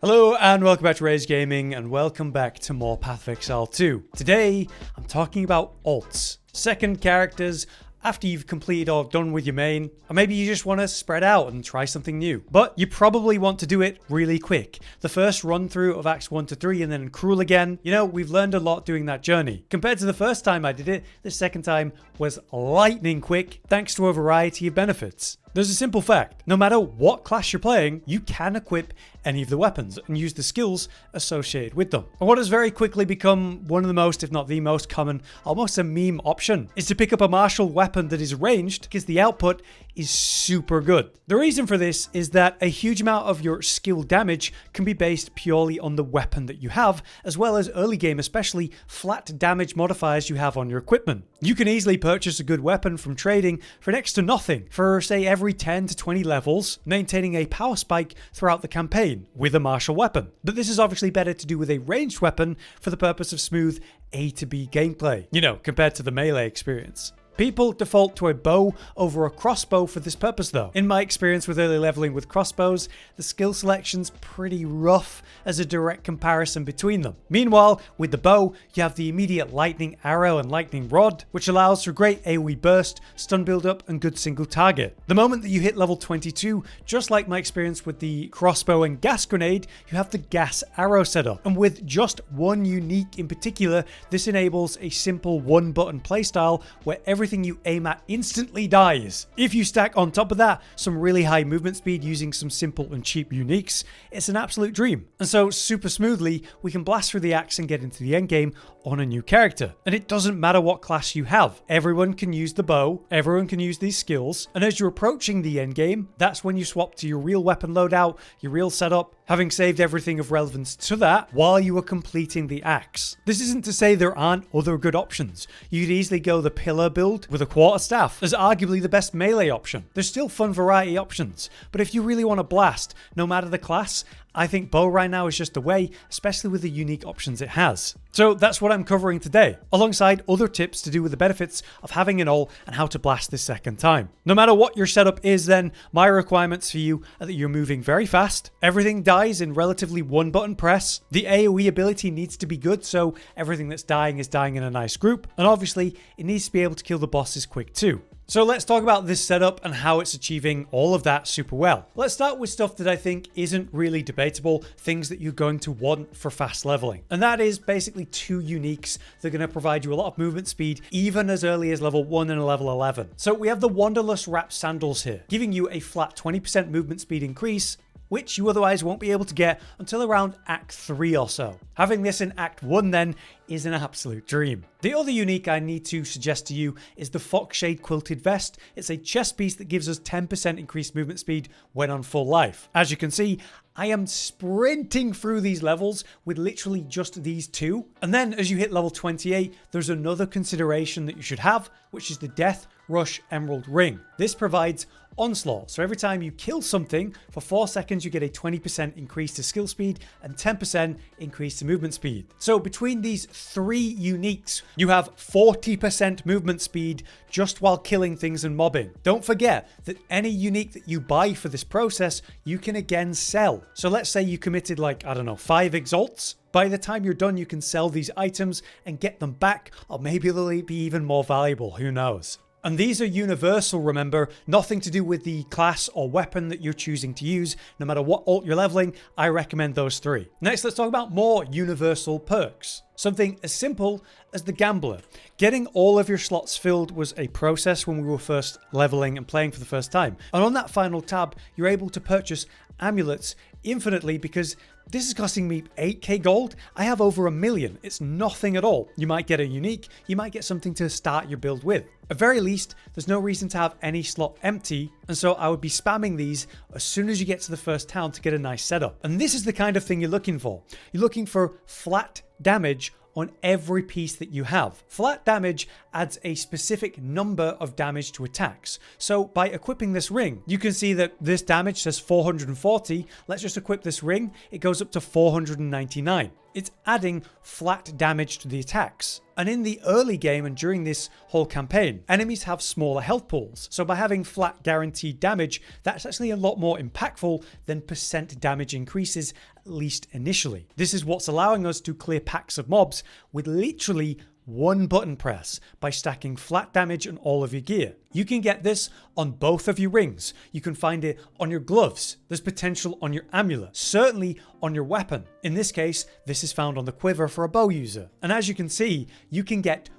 Hello and welcome back to Rage Gaming and welcome back to more Path of Exile 2. Today, I'm talking about alts. Second characters after you've completed or done with your main, or maybe you just want to spread out and try something new. But you probably want to do it really quick. The first run through of Acts 1 to 3 and then Cruel again, you know, we've learned a lot doing that journey. Compared to the first time I did it, the second time was lightning quick thanks to a variety of benefits. There's a simple fact, no matter what class you're playing, you can equip any of the weapons and use the skills associated with them. And what has very quickly become one of the most, if not the most common, almost a meme option, is to pick up a martial weapon that is ranged because the output is super good. The reason for this is that a huge amount of your skill damage can be based purely on the weapon that you have, as well as early game especially flat damage modifiers you have on your equipment. You can easily purchase a good weapon from trading for next to nothing for say every 10 to 20 levels, maintaining a power spike throughout the campaign with a martial weapon. But this is obviously better to do with a ranged weapon for the purpose of smooth A to B gameplay, you know, compared to the melee experience. People default to a bow over a crossbow for this purpose though. In my experience with early leveling with crossbows, the skill selection's pretty rough as a direct comparison between them. Meanwhile, with the bow, you have the immediate lightning arrow and lightning rod, which allows for great AoE burst, stun build up, and good single target. The moment that you hit level 22, just like my experience with the crossbow and gas grenade, you have the gas arrow setup. And with just one unique in particular, this enables a simple one button playstyle where everything you aim at instantly dies. If you stack on top of that some really high movement speed using some simple and cheap uniques, it's an absolute dream. And so super smoothly, we can blast through the axe and get into the endgame on a new character. And it doesn't matter what class you have. Everyone can use the bow, everyone can use these skills, and as you're approaching the endgame, that's when you swap to your real weapon loadout, your real setup, having saved everything of relevance to that while you are completing the axe. This isn't to say there aren't other good options. You could easily go the pillar build with a quarterstaff as arguably the best melee option. There's still fun variety options, but if you really want to blast, no matter the class, I think bow right now is just the way, especially with the unique options it has. So that's what I'm covering today, alongside other tips to do with the benefits of having an all and how to blast this second time. No matter what your setup is then, my requirements for you are that you're moving very fast, everything dies in relatively one button press, the AoE ability needs to be good so everything that's dying is dying in a nice group, and obviously it needs to be able to kill the bosses quick too. So let's talk about this setup and how it's achieving all of that super well. Let's start with stuff that I think isn't really debatable, things that you're going to want for fast leveling. And that is basically two uniques that are going to provide you a lot of movement speed even as early as level 1 and level 11. So we have the Wanderlust Wrapped Sandals here, giving you a flat 20% movement speed increase, which you otherwise won't be able to get until around Act 3 or so. Having this in Act 1 then is an absolute dream. The other unique I need to suggest to you is the Foxshade Quilted Vest. It's a chest piece that gives us 10% increased movement speed when on full life. As you can see, I am sprinting through these levels with literally just these two. And then as you hit level 28, there's another consideration that you should have, which is the Death Rush Emerald Ring. This provides onslaught. So every time you kill something, for 4 seconds you get a 20% increase to skill speed and 10% increase to movement speed. So between these three uniques, you have 40% movement speed just while killing things and mobbing. Don't forget that any unique that you buy for this process, you can again sell. So let's say you committed like, I don't know, 5 exalts. By the time you're done, you can sell these items and get them back, or maybe they'll be even more valuable, who knows. And these are universal, remember, nothing to do with the class or weapon that you're choosing to use. No matter what alt you're leveling, I recommend those three. Next, let's talk about more universal perks. Something as simple as the Gambler. Getting all of your slots filled was a process when we were first leveling and playing for the first time. And on that final tab, you're able to purchase amulets infinitely because this is costing me 8k gold. I have over 1 million. It's nothing at all. You might get a unique, you might get something to start your build with. At very least, there's no reason to have any slot empty, and so I would be spamming these as soon as you get to the first town to get a nice setup. And this is the kind of thing you're looking for. You're looking for flat damage on every piece that you have. Flat damage adds a specific number of damage to attacks. So by equipping this ring, you can see that this damage says 440. Let's just equip this ring. It goes up to 499. It's adding flat damage to the attacks. And in the early game and during this whole campaign, enemies have smaller health pools. So by having flat guaranteed damage, that's actually a lot more impactful than percent damage increases, at least initially. This is what's allowing us to clear packs of mobs with literally one button press by stacking flat damage on all of your gear. You can get this on both of your rings. You can find it on your gloves. There's potential on your amulet, certainly on your weapon. In this case, this is found on the quiver for a bow user. And as you can see, you can get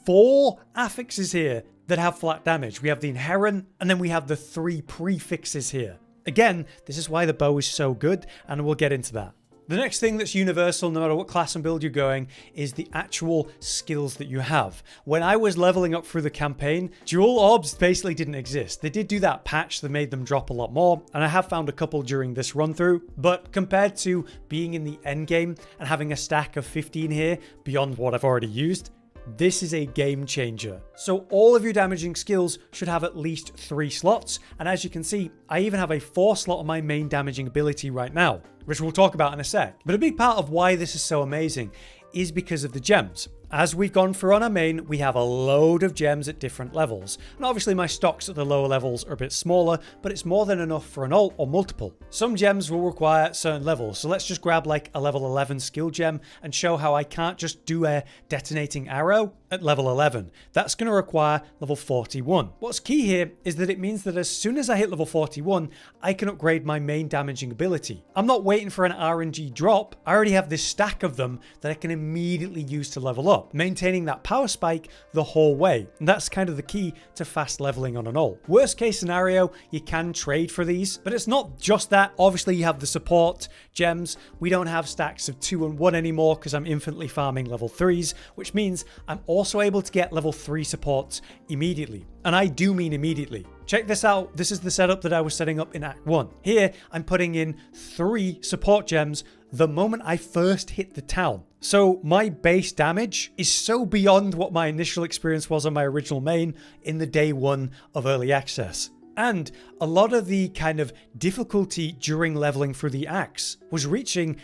4 affixes here that have flat damage. We have the inherent, and then we have the 3 prefixes here. Again, this is why the bow is so good, and we'll get into that. The next thing that's universal, no matter what class and build you're going, is the actual skills that you have. When I was leveling up through the campaign, dual orbs basically didn't exist. They did do that patch that made them drop a lot more, and I have found a couple during this run through, but compared to being in the endgame and having a stack of 15 here beyond what I've already used, this is a game changer. So all of your damaging skills should have at least 3 slots, and as you can see, I even have a 4 slot on my main damaging ability right now, which we'll talk about in a sec. But a big part of why this is so amazing is because of the gems. As we've gone through on our main, we have a load of gems at different levels. And obviously my stocks at the lower levels are a bit smaller, but it's more than enough for an alt or multiple. Some gems will require certain levels, so let's just grab like a level 11 skill gem and show how I can't just do a detonating arrow at level 11. That's going to require level 41. What's key here is that it means that as soon as I hit level 41, I can upgrade my main damaging ability. I'm not waiting for an RNG drop. I already have this stack of them that I can immediately use to level up, maintaining that power spike the whole way. And that's kind of the key to fast leveling on an alt. Worst case scenario, you can trade for these, but it's not just that. Obviously you have the support gems. We don't have stacks of 2 and 1 anymore because I'm infinitely farming level 3s, which means I'm also able to get level 3 supports immediately. And I do mean immediately. Check this out. This is the setup that I was setting up in Act 1. Here, I'm putting in 3 support gems the moment I first hit the town. So my base damage is so beyond what my initial experience was on my original main in the day 1 of early access. And a lot of the kind of difficulty during leveling through the acts was reaching,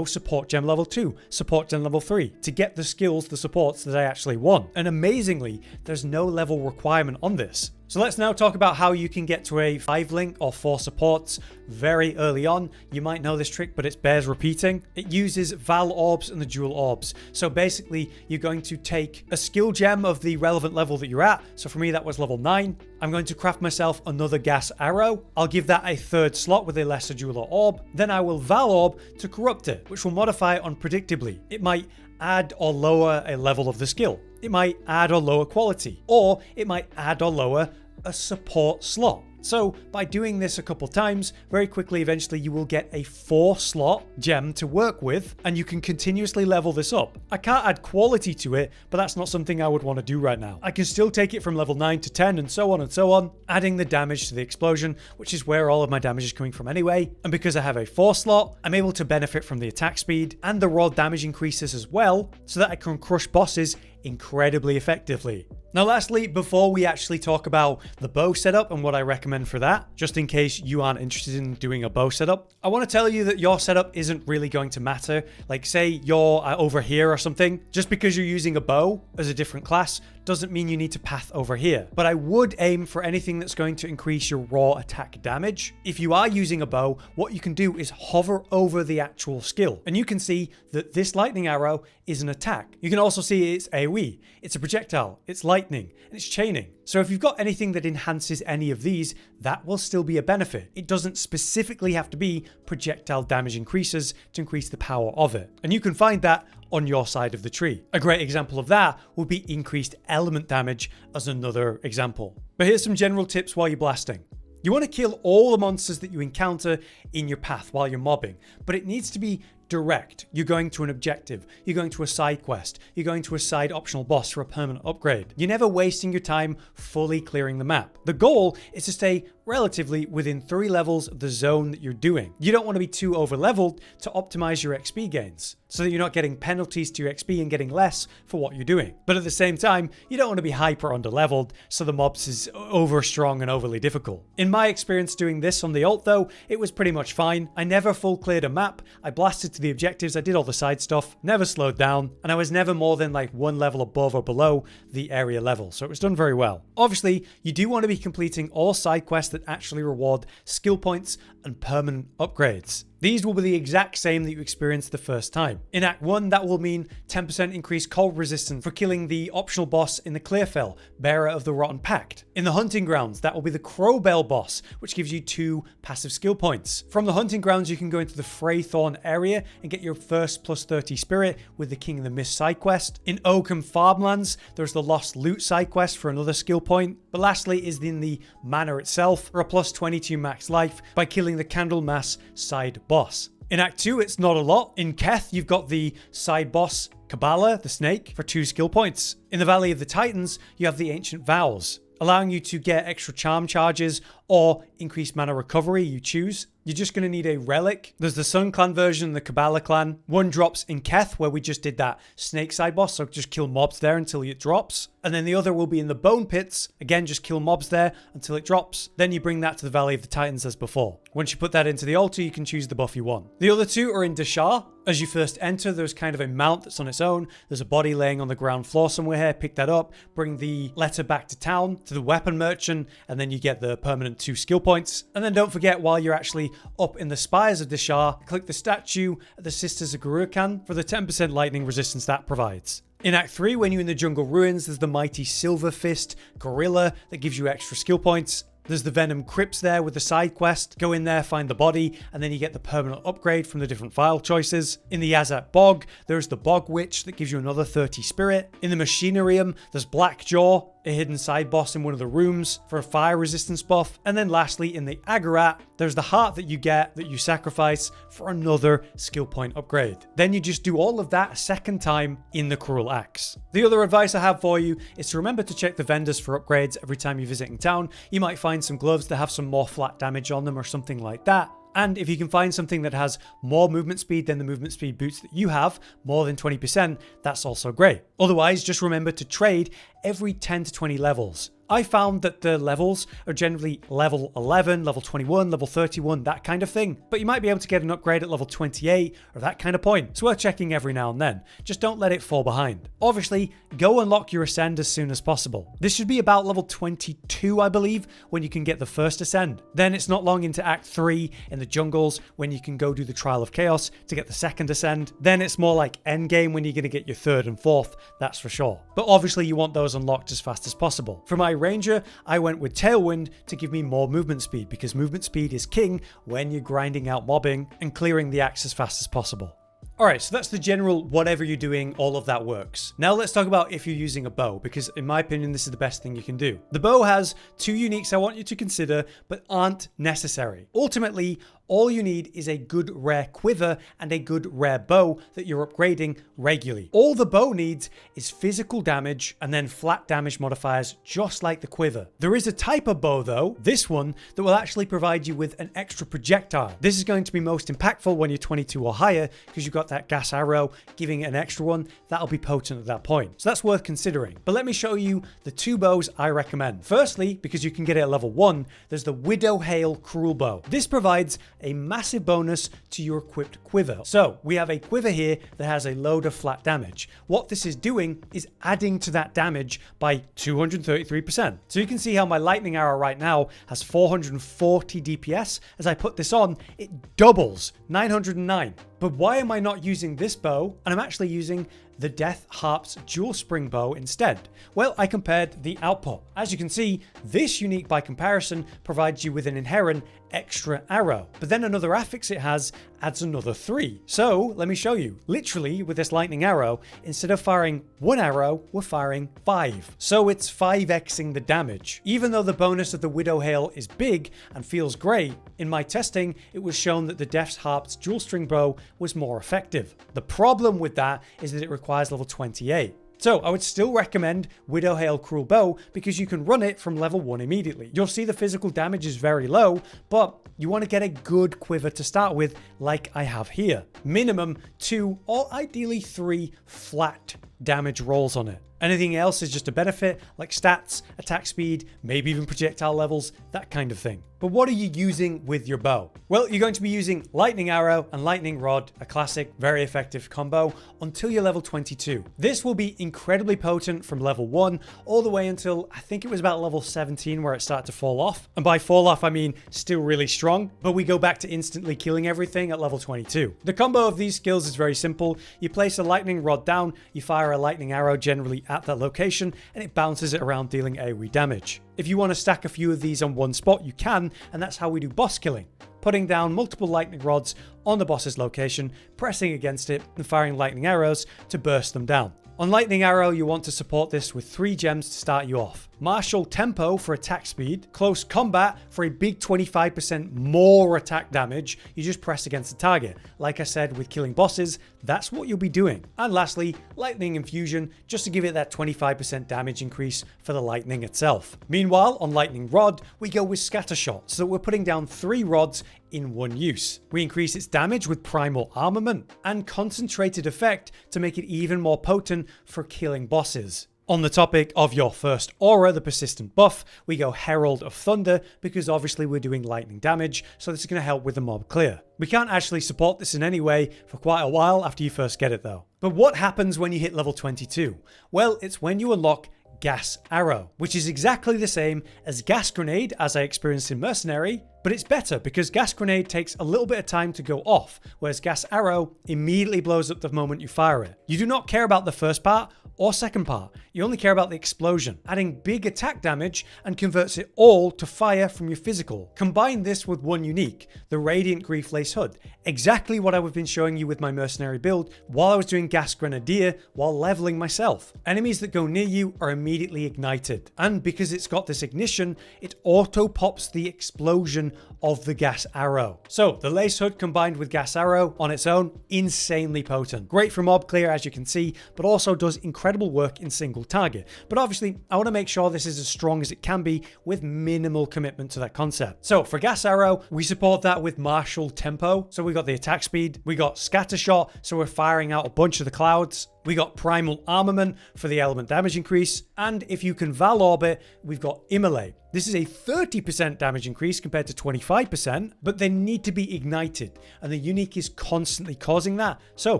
support gem level 2, support gem level 3 to get the skills, the supports that I actually want. And amazingly, there's no level requirement on this. So let's now talk about how you can get to a 5-link or 4 supports very early on. You might know this trick, but it bears repeating. It uses Val orbs and the dual orbs. So basically, you're going to take a skill gem of the relevant level that you're at. So for me, that was level 9. I'm going to craft myself another gas arrow. I'll give that a 3rd slot with a lesser dual orb. Then I will Val orb to corrupt it, which will modify it unpredictably. It might add or lower a level of the skill. It might add or lower quality, or it might add or lower a support slot. So by doing this a couple times, very quickly, eventually you will get a 4 slot gem to work with, and you can continuously level this up. I can't add quality to it, but that's not something I would want to do right now. I can still take it from level 9 to 10 and so on, adding the damage to the explosion, which is where all of my damage is coming from anyway. And because I have a 4 slot, I'm able to benefit from the attack speed and the raw damage increases as well, so that I can crush bosses incredibly effectively. Now lastly, before we actually talk about the bow setup and what I recommend for that, just in case you aren't interested in doing a bow setup, I want to tell you that your setup isn't really going to matter. Like say you're over here or something, just because you're using a bow as a different class doesn't mean you need to path over here. But I would aim for anything that's going to increase your raw attack damage. If you are using a bow, what you can do is hover over the actual skill. And you can see that this lightning arrow is an attack. You can also see it's AoE, it's a projectile, it's lightning, and it's chaining. So if you've got anything that enhances any of these, that will still be a benefit. It doesn't specifically have to be projectile damage increases to increase the power of it. And you can find that on your side of the tree. A great example of that would be increased element damage as another example. But here's some general tips while you're blasting. You want to kill all the monsters that you encounter in your path while you're mobbing, but it needs to be direct. You're going to an objective, you're going to a side quest, you're going to a side optional boss for a permanent upgrade. You're never wasting your time fully clearing the map. The goal is to stay relatively within 3 levels of the zone that you're doing. You don't want to be too over leveled to optimize your XP gains, so that you're not getting penalties to your XP and getting less for what you're doing. But at the same time, you don't want to be hyper under leveled, so the mobs is over strong and overly difficult. In my experience doing this on the alt though, it was pretty much fine. I never full cleared a map. I blasted to the objectives, I did all the side stuff, never slowed down, and I was never more than like one level above or below the area level, so it was done very well. Obviously, you do want to be completing all side quests that actually reward skill points and permanent upgrades. These will be the exact same that you experienced the first time. In Act 1, that will mean 10% increased cold resistance for killing the optional boss in the Clearfell, Bearer of the Rotten Pact. In the Hunting Grounds, that will be the Crowbell boss, which gives you 2 passive skill points. From the Hunting Grounds, you can go into the Freythorn area and get your first plus 30 spirit with the King of the Mist side quest. In Oakham Farmlands, there's the Lost Loot side quest for another skill point. But lastly is in the Manor itself for a plus 22 max life by killing the Candlemas side boss. In Act 2, it's not a lot. In Keth, you've got the side boss Kabbalah, the snake, for 2 skill points. In the Valley of the Titans, you have the Ancient Vows, allowing you to get extra charm charges or increased mana recovery, you choose. You're just going to need a relic. There's the Sun Clan version and the Kabbalah clan. One drops in Keth, where we just did that snake side boss, so just kill mobs there until it drops. And then the other will be in the Bone Pits. Again, just kill mobs there until it drops. Then you bring that to the Valley of the Titans as before. Once you put that into the altar, you can choose the buff you want. The other 2 are in Dashar. As you first enter, there's kind of a mount that's on its own. There's a body laying on the ground floor somewhere here. Pick that up, bring the letter back to town, to the weapon merchant, and then you get the permanent 2 skill points. And then don't forget, while you're actually up in the spires of Dashar, click the statue at the Sisters of Gurukan for the 10% lightning resistance that provides. In Act 3, when you're in the Jungle Ruins, there's the mighty Silver Fist Gorilla that gives you extra skill points. There's the Venom Crypts there with the side quest. Go in there, find the body, and then you get the permanent upgrade from the different file choices. In the Yazat Bog, there's the Bog Witch that gives you another 30 spirit. In the Machinarium, there's Blackjaw, a hidden side boss in one of the rooms for a fire resistance buff. And then lastly, in the Agarat, there's the heart that you get that you sacrifice for another skill point upgrade. Then you just do all of that a second time in the Cruel Axe. The other advice I have for you is to remember to check the vendors for upgrades every time you're visiting town. You might find some gloves that have some more flat damage on them or something like that. And if you can find something that has more movement speed than the movement speed boots that you have, more than 20%, that's also great. Otherwise, just remember to trade every 10 to 20 levels. I found that the levels are generally level 11, level 21, level 31, that kind of thing. But you might be able to get an upgrade at level 28 or that kind of point. It's worth checking every now and then. Just don't let it fall behind. Obviously, go unlock your ascend as soon as possible. This should be about level 22, I believe, when you can get the first ascend. Then it's not long into Act 3 in the jungles when you can go do the Trial of Chaos to get the second ascend. Then it's more like endgame when you're going to get your third and fourth, that's for sure. But obviously you want those unlocked as fast as possible. For my ranger, I went with Tailwind to give me more movement speed, because movement speed is king when you're grinding out mobbing and clearing the axe as fast as possible. Alright, so that's the general whatever you're doing, all of that works. Now let's talk about if you're using a bow, because in my opinion this is the best thing you can do. The bow has 2 uniques I want you to consider, but aren't necessary. Ultimately, all you need is a good rare quiver and a good rare bow that you're upgrading regularly. All the bow needs is physical damage and then flat damage modifiers, just like the quiver. There is a type of bow though, this one, that will actually provide you with an extra projectile. This is going to be most impactful when you're 22 or higher, because you've got that gas arrow giving it an extra one. That'll be potent at that point. So that's worth considering. But let me show you the 2 bows I recommend. Firstly, because you can get it at level 1, there's the Widowhail Cruel Bow. This provides a massive bonus to your equipped quiver. So we have a quiver here that has a load of flat damage. What this is doing is adding to that damage by 233%. So you can see how my lightning arrow right now has 440 DPS. As I put this on, it doubles, 909. But why am I not using this bow and I'm actually using the Death Harp's dual spring bow instead? Well, I compared the output. As you can see, this unique by comparison provides you with an inherent extra arrow, but then another affix it has adds another 3. So let me show you. Literally with this lightning arrow, instead of firing 1 arrow, we're firing 5. So it's 5xing the damage. Even though the bonus of the Widowhail is big and feels great, in my testing, it was shown that the Death Harp's dual string bow was more effective. The problem with that is that it requires level 28. So I would still recommend Widowhail Cruel Bow because you can run it from level 1 immediately. You'll see the physical damage is very low, but you want to get a good quiver to start with, like I have here. Minimum 2 or ideally 3 flat damage rolls on it. Anything else is just a benefit, like stats, attack speed, maybe even projectile levels, that kind of thing. But what are you using with your bow? Well, you're going to be using lightning arrow and lightning rod, a classic, very effective combo, until you're level 22. This will be incredibly potent from level 1 all the way until I think it was about level 17 where it started to fall off. And by fall off, I mean still really strong, but we go back to instantly killing everything at level 22. The combo of these skills is very simple. You place a lightning rod down, you fire a lightning arrow generally at that location, and it bounces it around, dealing AoE damage. If you want to stack a few of these on one spot, you can, and that's how we do boss killing. Putting down multiple lightning rods on the boss's location, pressing against it, and firing lightning arrows to burst them down. On lightning arrow, you want to support this with 3 gems to start you off. Martial tempo for attack speed, close combat for a big 25% more attack damage. You just press against the target. Like I said, with killing bosses, that's what you'll be doing. And lastly, lightning infusion, just to give it that 25% damage increase for the lightning itself. Meanwhile, on lightning rod, we go with scatter shot, so we're putting down 3 rods in one use. We increase its damage with primal armament and concentrated effect to make it even more potent for killing bosses. On the topic of your first aura, the persistent buff, we go Herald of Thunder because obviously we're doing lightning damage, so this is going to help with the mob clear. We can't actually support this in any way for quite a while after you first get it though. But what happens when you hit level 22? Well, it's when you unlock Gas Arrow, which is exactly the same as Gas Grenade as I experienced in Mercenary, but it's better because Gas Grenade takes a little bit of time to go off, whereas Gas Arrow immediately blows up the moment you fire it. You do not care about the first part or second part, you only care about the explosion, adding big attack damage and converts it all to fire from your physical. Combine this with one unique, the Radiant Grief Lace Hood, exactly what I've been showing you with my Mercenary build while I was doing Gas Grenadier while leveling myself. Enemies that go near you are immediately ignited, and because it's got this ignition, it auto pops the explosion of the Gas Arrow. So the Lace Hood combined with Gas Arrow on its own, insanely potent. Great for mob clear as you can see, but also does incredible work in single target. But obviously I want to make sure this is as strong as it can be with minimal commitment to that concept. So for Gas Arrow, we support that with martial tempo. So we got the attack speed, we got scatter shot, so we're firing out a bunch of the clouds. We got primal armament for the element damage increase, and if you can Val Orbit, we've got Immolate. This is a 30% damage increase compared to 25%, but they need to be ignited, and the unique is constantly causing that, so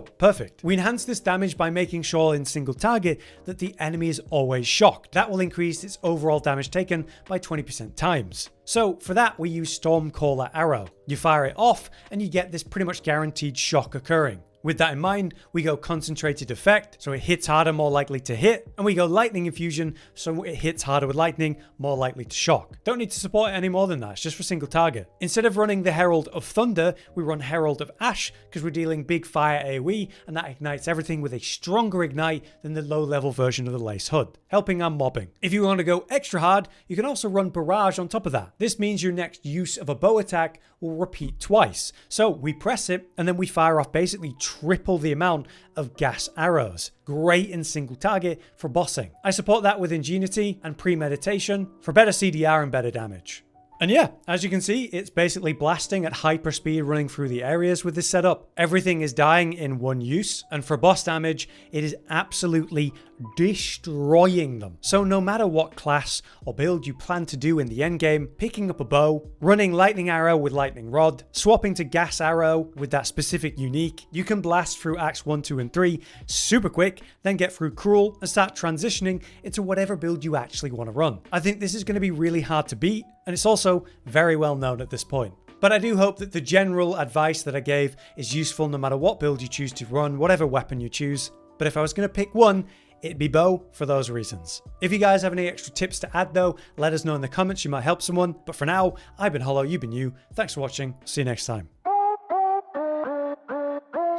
perfect. We enhance this damage by making sure in single target that the enemy is always shocked. That will increase its overall damage taken by 20% times. So for that, we use Stormcaller Arrow. You fire it off, and you get this pretty much guaranteed shock occurring. With that in mind, we go Concentrated Effect, so it hits harder, more likely to hit, and we go Lightning Infusion, so it hits harder with lightning, more likely to shock. Don't need to support it any more than that, it's just for single target. Instead of running the Herald of Thunder, we run Herald of Ash, because we're dealing big fire AoE, and that ignites everything with a stronger ignite than the low-level version of the Lace Hood, helping our mobbing. If you want to go extra hard, you can also run Barrage on top of that. This means your next use of a bow attack will repeat twice. So we press it, and then we fire off basically triple the amount of gas arrows. Great in single target for bossing. I support that with Ingenuity and Premeditation for better CDR and better damage. And yeah, as you can see, it's basically blasting at hyper speed running through the areas with this setup. Everything is dying in one use, and for boss damage, it is absolutely destroying them. So no matter what class or build you plan to do in the endgame, picking up a bow, running lightning arrow with lightning rod, swapping to gas arrow with that specific unique, you can blast through acts 1, 2, and 3 super quick, then get through cruel and start transitioning into whatever build you actually want to run. I think this is going to be really hard to beat, and it's also very well known at this point. But I do hope that the general advice that I gave is useful no matter what build you choose to run, whatever weapon you choose. But if I was going to pick one, it'd be bow for those reasons. If you guys have any extra tips to add though, let us know in the comments, you might help someone. But for now, I've been Hollow, you've been you. Thanks for watching, see you next time.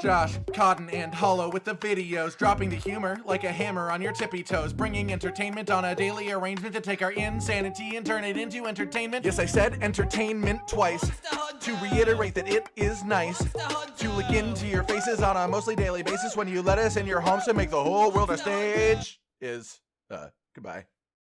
Josh, Cotton, and Hollow with the videos, dropping the humor like a hammer on your tippy toes, bringing entertainment on a daily arrangement to take our insanity and turn it into entertainment. Yes, I said entertainment twice, to reiterate that it is nice to look into your faces on a mostly daily basis when you let us in your homes to make the whole world a stage. Goodbye.